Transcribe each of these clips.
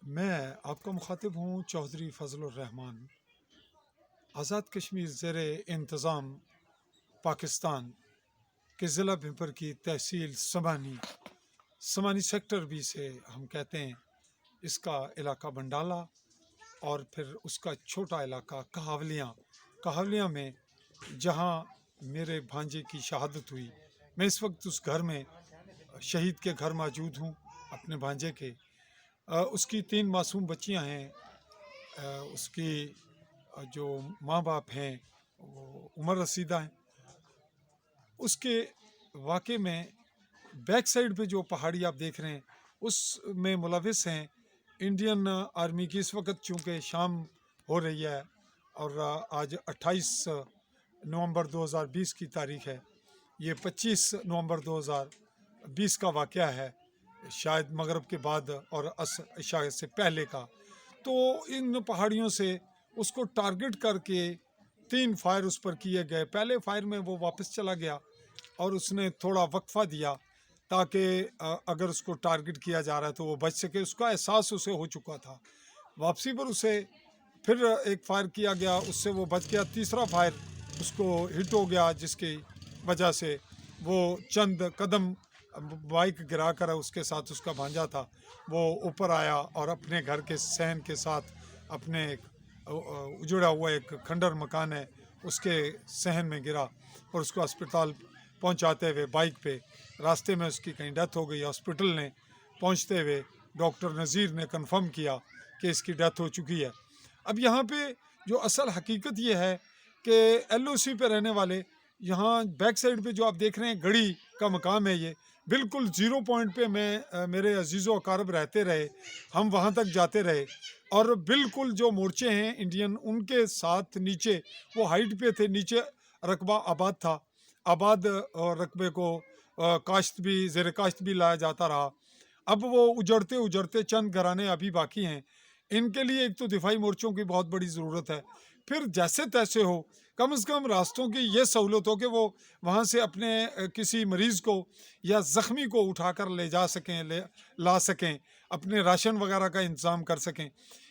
मैं आपका मुखातिब हूँ चौधरी फजलुर रहमान। आज़ाद कश्मीर ज़ेर इंतज़ाम पाकिस्तान के ज़िला भिपर की तहसील समानी सेक्टर बी से हम कहते हैं। इसका इलाका बंडाला और फिर उसका छोटा इलाका कहावलियाँ में जहाँ मेरे भांजे की शहादत हुई। मैं इस वक्त उस घर में शहीद के घर मौजूद हूँ अपने भांजे के। उसकी 3 मासूम बच्चियाँ हैं। उसकी जो माँ बाप हैं वो उम्र रसीदा हैं। उसके वाक़े में बैक साइड पे जो पहाड़ी आप देख रहे हैं उसमें मुलविस हैं इंडियन आर्मी की। इस वक्त चूँकि शाम हो रही है और आज 28 नवंबर 2020 की तारीख़ है। ये 25 नवंबर 2020 का वाक़या है, शायद मगरिब के बाद और इशा से पहले का। तो इन पहाड़ियों से उसको टारगेट करके 3 फायर उस पर किए गए। पहले फायर में वो वापस चला गया और उसने थोड़ा वक्फा दिया ताकि अगर उसको टारगेट किया जा रहा है तो वो बच सके। उसका एहसास उसे हो चुका था। वापसी पर उसे फिर एक फायर किया गया, उससे वो बच गया। तीसरा फायर उसको हिट हो गया जिसकी वजह से वो चंद कदम बाइक गिरा कर, उसके साथ उसका भांजा था, वो ऊपर आया और अपने घर के सहन के साथ अपने उजड़ा हुआ एक खंडर मकान है उसके सहन में गिरा और उसको अस्पताल पहुंचाते हुए बाइक पे रास्ते में उसकी कहीं डेथ हो गई। हॉस्पिटल ने पहुंचते हुए डॉक्टर नज़ीर ने कंफर्म किया कि इसकी डेथ हो चुकी है। अब यहाँ पे जो असल हकीकत ये है कि LOC पे रहने वाले, यहाँ बैक साइड पे जो आप देख रहे हैं गढ़ी का मकाम है, ये बिल्कुल 0 पॉइंट पे मेरे अजीज़ो अकारब रहते रहे। हम वहाँ तक जाते रहे और बिल्कुल जो मोर्चे हैं इंडियन उनके साथ नीचे वो हाइट पे थे, नीचे रकबा आबाद था। आबाद और रकबे को काश्त भी ज़ेर काश्त भी लाया जाता रहा। अब वो उजड़ते उजड़ते चंद घराने अभी बाकी हैं। इनके लिए एक तो दिफाई मोर्चों की बहुत बड़ी ज़रूरत है। फिर जैसे तैसे हो कम से कम रास्तों की ये सहूलत हो कि वो वहाँ से अपने किसी मरीज़ को या ज़ख्मी को उठाकर ले जा सकें, ला सकें, अपने राशन वगैरह का इंतज़ाम कर सकें।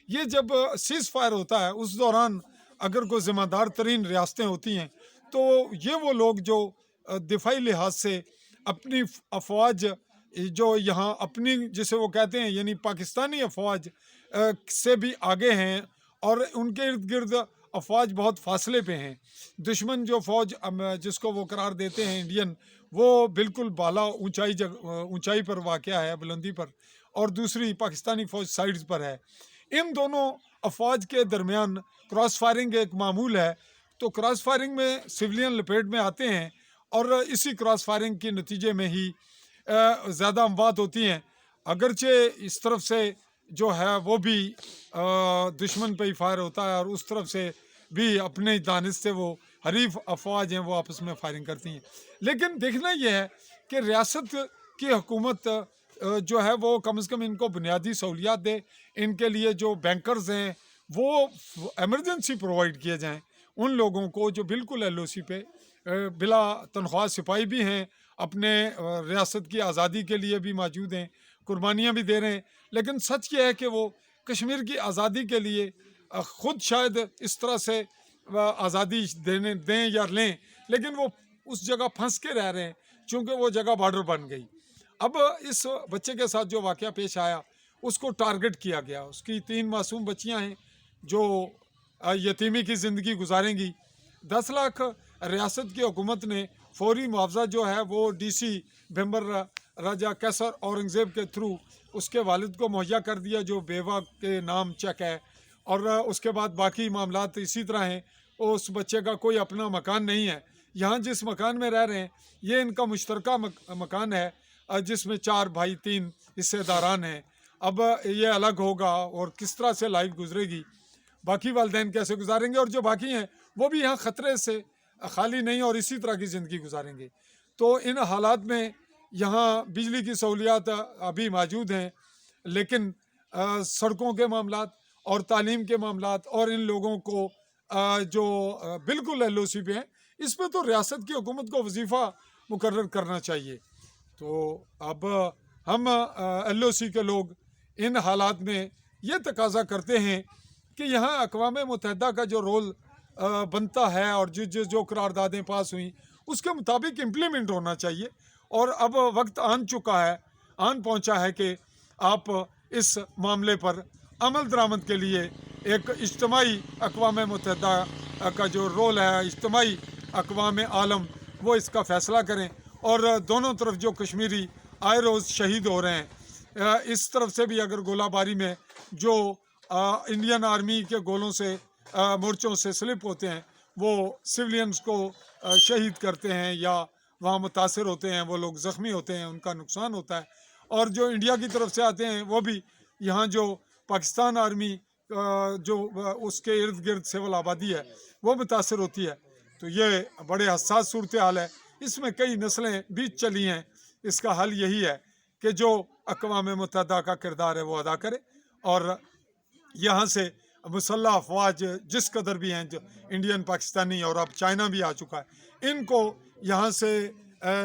ये जब सीज़ फायर होता है उस दौरान अगर कोई ज़िम्मेदार तरीन रियासतें होती हैं तो ये वो लोग जो दिफाई लिहाज से अपनी अफवाज जो यहाँ अपनी जिसे वो कहते हैं यानी पाकिस्तानी अफवाज से भी आगे हैं और उनके इर्द गिर्द अफवाज बहुत फासले पे हैं। दुश्मन जो फ़ौज जिसको वो करार देते हैं इंडियन, वो बिल्कुल बाला ऊंचाई पर वाक़या है, बुलंदी पर, और दूसरी पाकिस्तानी फ़ौज साइड्स पर है। इन दोनों अफवाज के दरमियान क्रॉस फायरिंग एक मामूल है। तो क्रॉस फायरिंग में सिविलियन लपेट में आते हैं और इसी क्रॉस फायरिंग के नतीजे में ही ज़्यादा अमवात होती हैं। अगरचे इस तरफ से जो है वो भी दुश्मन पे ही फायर होता है और उस तरफ से भी अपने दानिश से वो हरीफ अफवाज हैं वो आपस में फायरिंग करती हैं। लेकिन देखना यह है कि रियासत की हुकूमत जो है वो कम से कम इनको बुनियादी सहूलियात दे। इनके लिए जो बैंकर्स हैं वो एमरजेंसी प्रोवाइड किए जाएँ उन लोगों को जो बिल्कुल LOC पे बिला तनख्वाह सिपाही भी हैं, अपने रियासत की आज़ादी के लिए भी मौजूद हैं, कुर्बानियाँ भी दे रहे हैं। लेकिन सच ये है कि वो कश्मीर की आज़ादी के लिए ख़ुद शायद इस तरह से आज़ादी दें या लें, लेकिन वो उस जगह फंस के रह रहे हैं क्योंकि वो जगह बॉर्डर बन गई। अब इस बच्चे के साथ जो वाक़या पेश आया उसको टारगेट किया गया। उसकी 3 मासूम बच्चियाँ हैं जो यतीमी की ज़िंदगी गुजारेंगी। 10 लाख रियासत की हुकूमत ने फौरी मुआवजा जो है वो DC भिम्बर राजा कैसर औरंगज़ेब के थ्रू उसके वालिद को मुहैया कर दिया जो बेवा के नाम चेक है। और उसके बाद बाकी मामलात इसी तरह हैं। उस बच्चे का कोई अपना मकान नहीं है। यहाँ जिस मकान में रह रहे हैं ये इनका मुश्तरका मकान है जिसमें 4 भाई 3 हिस्सेदारान हैं। अब ये अलग होगा और किस तरह से लाइफ गुजरेगी, बाकी वालिदैन कैसे गुजारेंगे, और जो बाकी हैं वो भी यहाँ ख़तरे से खाली नहीं और इसी तरह की ज़िंदगी गुजारेंगे। तो इन हालात में यहाँ बिजली की सहूलियात अभी मौजूद हैं, लेकिन सड़कों के मामलात और तालीम के मामलात और इन लोगों को जो बिल्कुल LOC पे हैं, इस पर तो रियासत की हुकूमत को वजीफ़ा मुकर्रर करना चाहिए। तो अब हम LOC के लोग इन हालात में ये तकाजा करते हैं कि यहाँ अक़वाम मुत्तहिदा का जो रोल बनता है और जो करारदादें पास हुई उसके मुताबिक इम्प्लीमेंट होना चाहिए। और अब वक्त आन पहुँचा है कि आप इस मामले पर अमल दरामद के लिए एक इज्तिमाई अक़वाम मुत्तहिदा का जो रोल है, इज्तिमाई अक़वाम आलम, वो इसका फ़ैसला करें। और दोनों तरफ जो कश्मीरी आए रोज़ शहीद हो रहे हैं, इस तरफ से भी अगर गोलाबारी में जो इंडियन आर्मी के गोलों से मोर्चों से स्लिप होते हैं वो सिविलियंस को शहीद करते हैं या वहाँ मुतासर होते हैं, वो लोग ज़ख्मी होते हैं, उनका नुकसान होता है। और जो इंडिया की तरफ से आते हैं वो भी यहाँ जो पाकिस्तान आर्मी जो उसके इर्द गिर्द सिविल आबादी है वो मुतासर होती है। तो ये बड़े हसास सूरत हाल है, इसमें कई नस्लें बीच चली हैं। इसका हल यही है कि जो अक़वाम मुत्तहिदा का किरदार है वो अदा करे और यहाँ से मुसल्लह अफवाज जिस कदर भी हैं, जो इंडियन, पाकिस्तानी और अब चाइना भी आ चुका है, इनको यहाँ से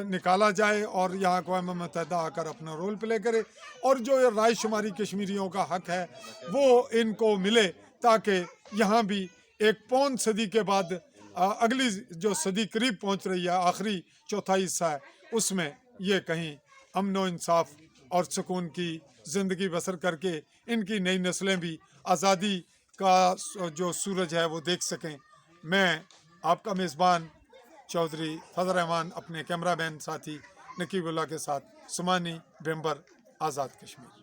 निकाला जाए और यहाँ अक़वाम मुत्तहिदा आकर अपना रोल प्ले करे। और जो ये राय शुमारी कश्मीरियों का हक है वो इनको मिले, ताकि यहाँ भी एक पौन सदी के बाद अगली जो सदी करीब पहुँच रही है, आखिरी चौथाई हिस्सा है, उसमें ये कहीं अमन व इंसाफ और सुकून की ज़िंदगी बसर करके इनकी नई नस्लें भी आज़ादी का जो सूरज है वो देख सकें। मैं आपका मेज़बान चौधरी फजल रहमान अपने कैमरामैन साथी नकीबुल्लाह के साथ सुमानी, बेम्बर, आज़ाद कश्मीर।